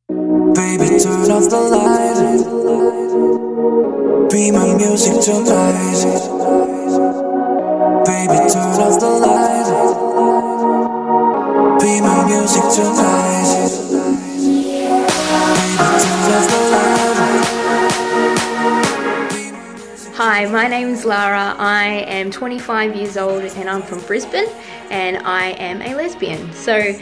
Baby, turn off the light. Be my music tonight. Baby, turn off the light. Be my music tonight. Baby, turn off the light. Hi, my name's Lara. I am 25 years old and I'm from Brisbane and I am a lesbian. So,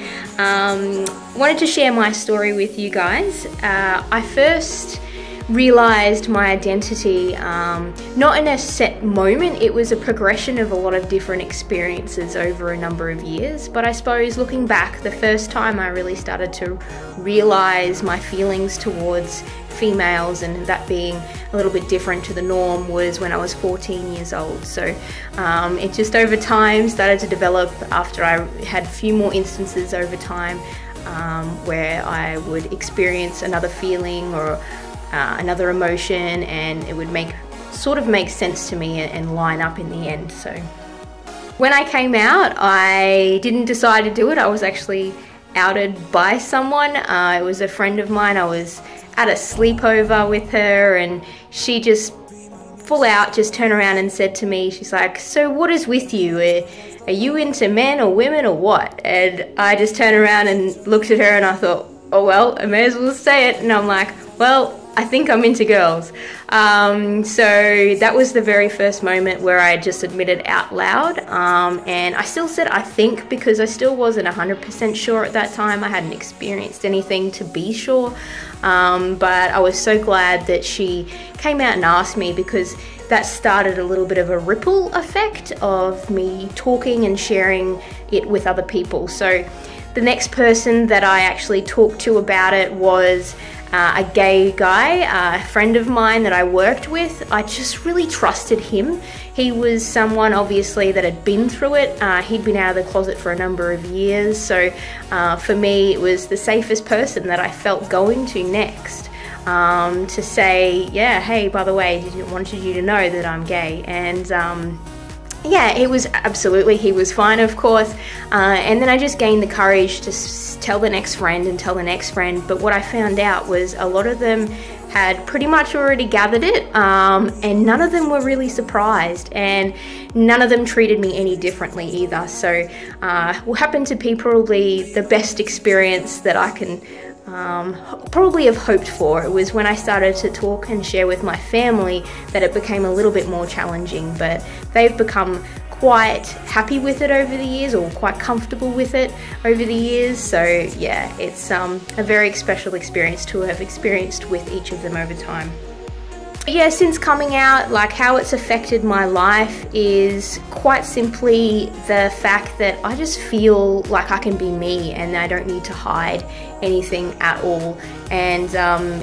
wanted to share my story with you guys. I first realized my identity not in a set moment. It was a progression of a lot of different experiences over a number of years. But I suppose looking back, the first time I really started to realize my feelings towards females and that being a little bit different to the norm was when I was 14 years old. So it just over time started to develop after I had a few more instances over time where I would experience another feeling or another emotion, and it would sort of make sense to me and line up in the end. So when I came out, I didn't decide to do it. I was actually outed by someone. It was a friend of mine. I was at a sleepover with her and she just full out just turned around and said to me, she's like, "So what is with you? Are you into men or women or what?" And I just turned around and looked at her and I thought, oh well, I may as well say it. And I'm like, well, I think I'm into girls. So that was the very first moment where I just admitted out loud. And I still said I think because I still wasn't 100% sure at that time. I hadn't experienced anything to be sure. But I was so glad that she came out and asked me, because that started a little bit of a ripple effect of me talking and sharing it with other people. So the next person that I actually talked to about it was a gay guy, a friend of mine that I worked with. I just really trusted him. He was someone obviously that had been through it. He'd been out of the closet for a number of years. So for me, it was the safest person that I felt going to next to say, yeah, hey, by the way, wanted you to know that I'm gay. And yeah, it was absolutely, he was fine, of course. And then I just gained the courage to tell the next friend and tell the next friend. But what I found out was a lot of them had pretty much already gathered it, and none of them were really surprised, and none of them treated me any differently either. So what happened to be probably the best experience that I can probably have hoped for. It was when I started to talk and share with my family that it became a little bit more challenging, but they've become quite happy with it over the years, or quite comfortable with it over the years. So yeah, it's a very special experience to have experienced with each of them over time. Yeah, since coming out, like how it's affected my life is quite simply the fact that I just feel like I can be me and I don't need to hide anything at all. And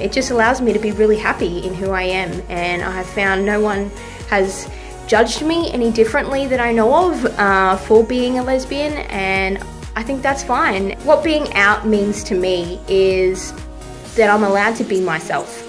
it just allows me to be really happy in who I am. And I have found no one has judged me any differently that I know of for being a lesbian, and I think that's fine. What being out means to me is that I'm allowed to be myself.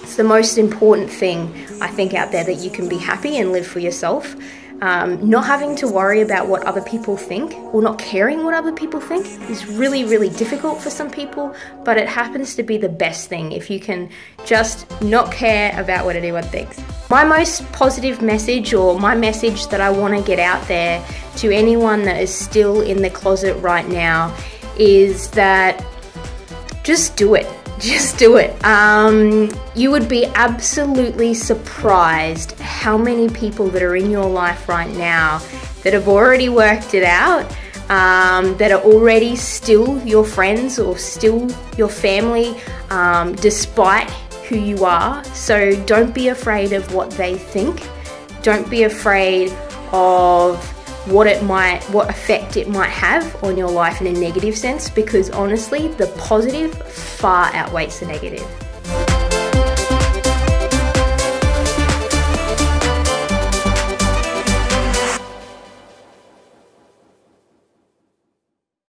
It's the most important thing, I think, out there, that you can be happy and live for yourself. Not having to worry about what other people think, or not caring what other people think, is really, really difficult for some people, but it happens to be the best thing if you can just not care about what anyone thinks. My most positive message, or my message that I want to get out there to anyone that is still in the closet right now, is that just do it. Just do it. You would be absolutely surprised how many people that are in your life right now that have already worked it out, that are already still your friends or still your family, despite who you are. So don't be afraid of what they think. Don't be afraid of what effect it might have on your life in a negative sense, because honestly, the positive far outweighs the negative.